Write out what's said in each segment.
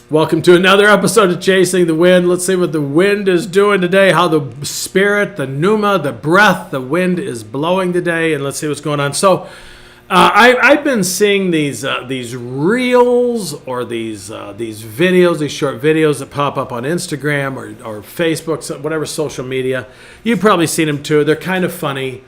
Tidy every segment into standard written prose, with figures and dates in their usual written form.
Welcome to another episode of Chasing the Wind. Let's see what the wind is doing today, how the spirit, the pneuma, the breath, the wind is blowing today, and let's see what's going on. So I've been seeing these reels or these videos, these short videos that pop up on Instagram or Facebook, whatever social media. You've probably seen them too. They're kind of funny.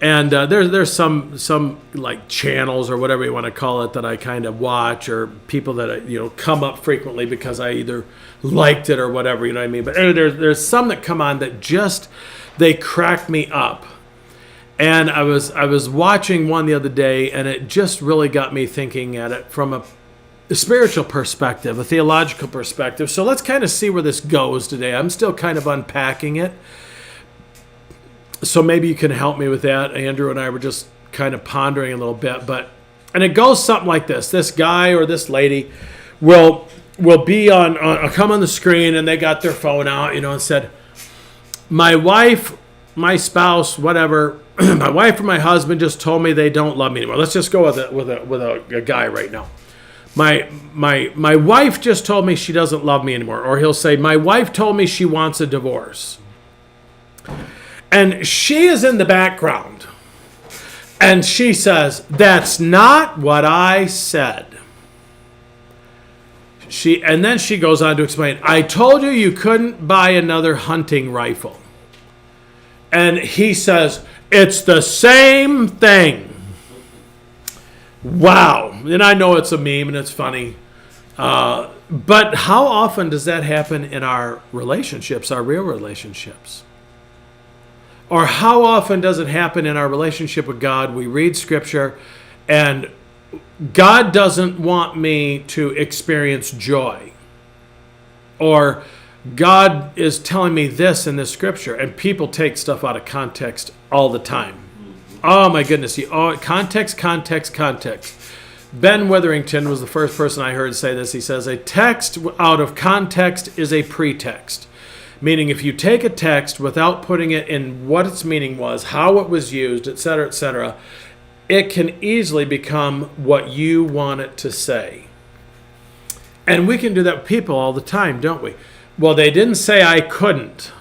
And there's some like channels or whatever you want to call it that I kind of watch, or people that come up frequently because I either liked it or whatever, you know what I mean. But anyway, there's some that come on that they crack me up. And I was watching one the other day, and it just really got me thinking at it from a spiritual perspective, a theological perspective. So let's kind of see where this goes today. I'm still kind of unpacking it. So maybe you can help me with that. Andrew and I were just kind of pondering a little bit, and it goes something like this. This guy or this lady will be come on the screen, and they got their phone out, and said, my wife, my spouse, whatever, my wife or my husband just told me they don't love me anymore. Let's just go with a guy right now. My wife just told me she doesn't love me anymore. Or he'll say, my wife told me she wants a divorce. And she is in the background. And she says, that's not what I said. And then she goes on to explain, I told you couldn't buy another hunting rifle. And he says, it's the same thing. Wow. And I know it's a meme and it's funny. But how often does that happen in our relationships, our real relationships? Or how often does it happen in our relationship with God? We read Scripture, and God doesn't want me to experience joy. Or God is telling me this in this Scripture, and people take stuff out of context all the time. Oh my goodness. Context. Ben Witherington was the first person I heard say this. He says, a text out of context is a pretext. Meaning if you take a text without putting it in what its meaning was, how it was used, etc., it can easily become what you want it to say. And we can do that with people all the time, don't we? Well, they didn't say I couldn't.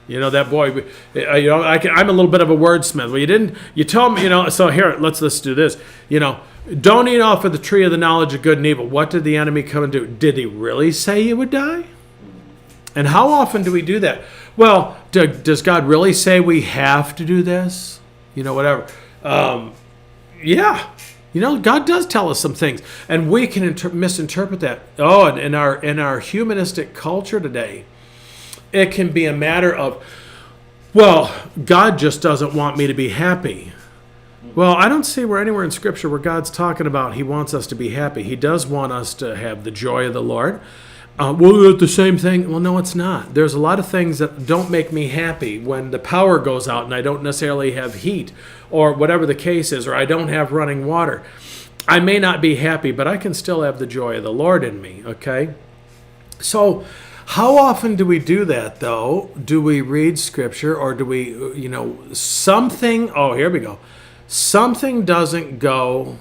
That boy, I'm a little bit of a wordsmith. Well, you told me, so here, let's do this. Don't eat off of the tree of the knowledge of good and evil. What did the enemy come and do? Did he really say you would die? And how often do we do that? Well, does God really say we have to do this? Whatever. Yeah. God does tell us some things, and we can misinterpret that. Oh, and in our humanistic culture today, it can be a matter of, well, God just doesn't want me to be happy. Well, I don't see anywhere in Scripture where God's talking about He wants us to be happy. He does want us to have the joy of the Lord. Well, it's the same thing. Well, no, it's not. There's a lot of things that don't make me happy when the power goes out and I don't necessarily have heat or whatever the case is, or I don't have running water. I may not be happy, but I can still have the joy of the Lord in me, okay? So how often do we do that, though? Do we read Scripture, or do we, something doesn't go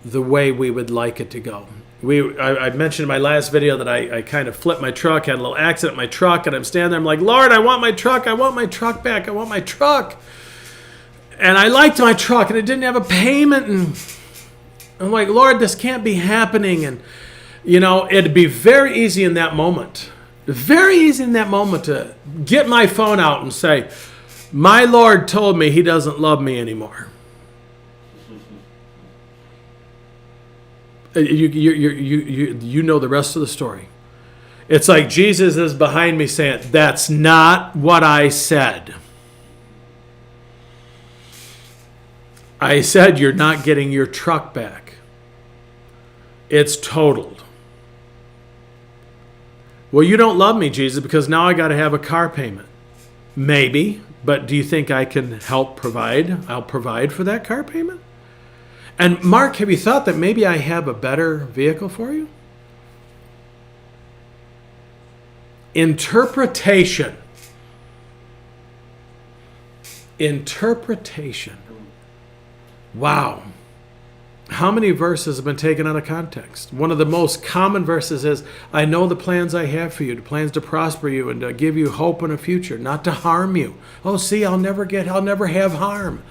the way we would like it to go. I mentioned in my last video that I kind of flipped my truck, had a little accident in my truck, and I'm standing there, I'm like, Lord, I want my truck back, I want my truck. And I liked my truck, and it didn't have a payment, and I'm like, Lord, this can't be happening. And, it'd be very easy in that moment to get my phone out and say, my Lord told me He doesn't love me anymore. You know the rest of the story. It's like Jesus is behind me saying, that's not what I said. I said you're not getting your truck back. It's totaled. Well, you don't love me, Jesus, because now I got to have a car payment. Maybe, but do you think I can help provide? I'll provide for that car payment? And Mark, have you thought that maybe I have a better vehicle for you? Interpretation. Wow. How many verses have been taken out of context? One of the most common verses is, I know the plans I have for you, the plans to prosper you and to give you hope in a future, not to harm you. Oh, see, I'll never have harm.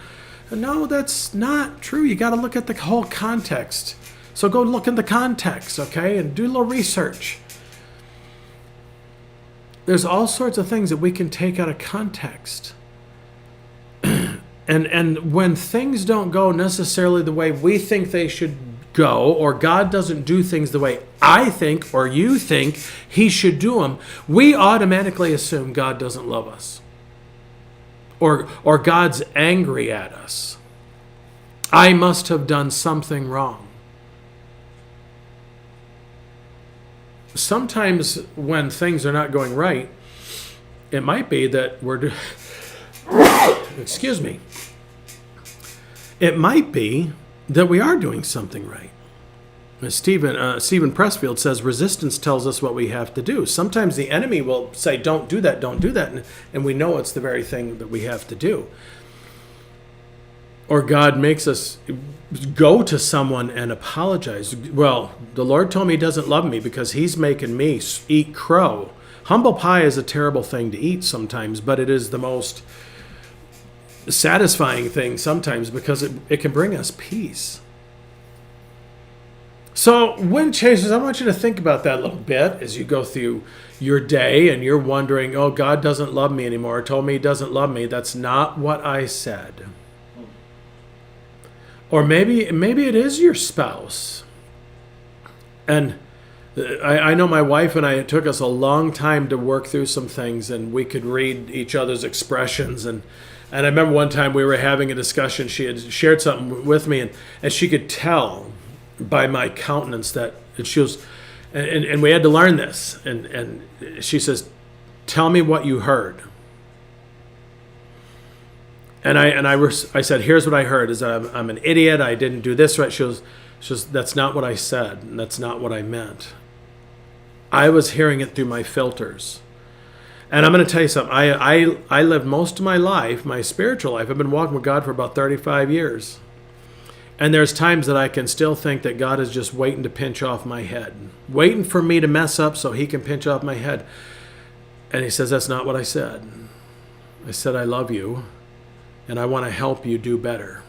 No, that's not true. You got to look at the whole context. So go look in the context, okay, and do a little research. There's all sorts of things that we can take out of context. And when things don't go necessarily the way we think they should go, or God doesn't do things the way I think or you think he should do them, we automatically assume God doesn't love us. Or God's angry at us. I must have done something wrong. Sometimes when things are not going right, it might be that we're... Excuse me. It might be that we are doing something right. As Stephen Pressfield says, resistance tells us what we have to do. Sometimes the enemy will say, don't do that, and we know it's the very thing that we have to do. Or God makes us go to someone and apologize. Well, the Lord told me he doesn't love me because he's making me eat crow. Humble pie is a terrible thing to eat sometimes, but it is the most satisfying thing sometimes because it can bring us peace. So wind chasers, I want you to think about that a little bit as you go through your day and you're wondering, oh, God doesn't love me anymore. Told me he doesn't love me. That's not what I said. Or maybe it is your spouse. And I know my wife and I, it took us a long time to work through some things, and we could read each other's expressions. And I remember one time we were having a discussion. She had shared something with me, and she could tell by my countenance that she was, and we had to learn this. And she says, tell me what you heard. And I said, here's what I heard, is that I'm an idiot. I didn't do this right. She was, that's not what I said. And that's not what I meant. I was hearing it through my filters. And I'm going to tell you something. I lived most of my life, my spiritual life. I've been walking with God for about 35 years. And there's times that I can still think that God is just waiting to pinch off my head, waiting for me to mess up so he can pinch off my head. And he says, that's not what I said. I said, I love you, and I want to help you do better.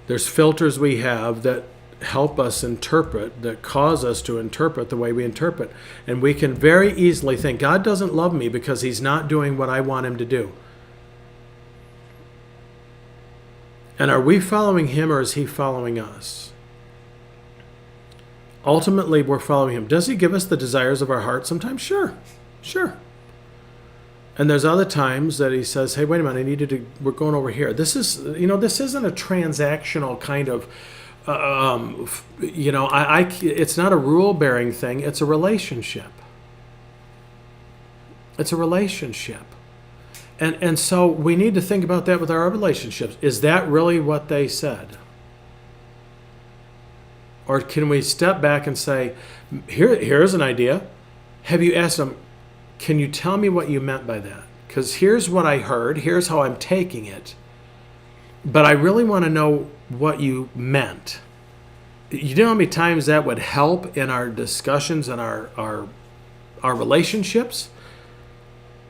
There's filters we have that help us interpret, that cause us to interpret the way we interpret. And we can very easily think, God doesn't love me because he's not doing what I want him to do. And are we following him, or is he following us? Ultimately, we're following him. Does he give us the desires of our heart sometimes? Sure. And there's other times that he says, hey, wait a minute, we're going over here. This isn't a transactional kind of, it's not a rule-bearing thing. It's a relationship. It's a relationship. And so we need to think about that with our relationships. Is that really what they said? Or can we step back and say, here's an idea. Have you asked them, can you tell me what you meant by that? Because here's what I heard. Here's how I'm taking it. But I really want to know what you meant. You know how many times that would help in our discussions and our relationships?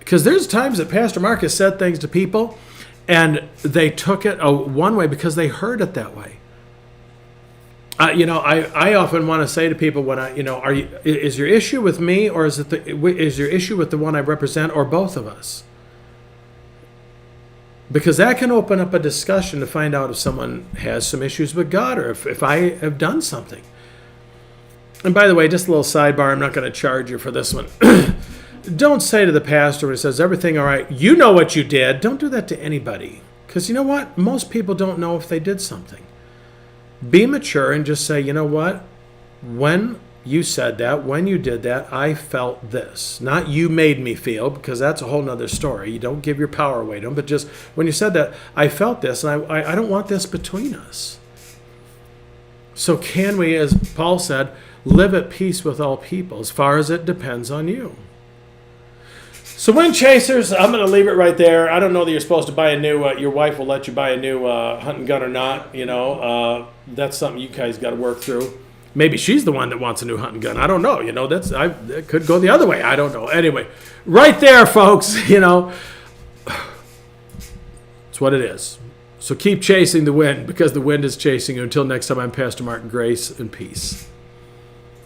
Because there's times that Pastor Mark has said things to people and they took it one way because they heard it that way. I often want to say to people when is your issue with me, or is your issue with the one I represent, or both of us? Because that can open up a discussion to find out if someone has some issues with God, or if I have done something. And by the way, just a little sidebar, I'm not going to charge you for this one. Don't say to the pastor when he says, everything all right, you know what you did. Don't do that to anybody. Because you know what? Most people don't know if they did something. Be mature and just say, you know what? When you said that, when you did that, I felt this. Not you made me feel, because that's a whole nother story. You don't give your power away to them. But just when you said that, I felt this, and I don't want this between us. So can we, as Paul said, live at peace with all people as far as it depends on you? So wind chasers, I'm going to leave it right there. I don't know that you're supposed to buy a new. Your wife will let you buy a new hunting gun or not. That's something you guys got to work through. Maybe she's the one that wants a new hunting gun. I don't know. It could go the other way. I don't know. Anyway, right there, folks. It's what it is. So keep chasing the wind because the wind is chasing you. Until next time, I'm Pastor Martin. Grace and peace.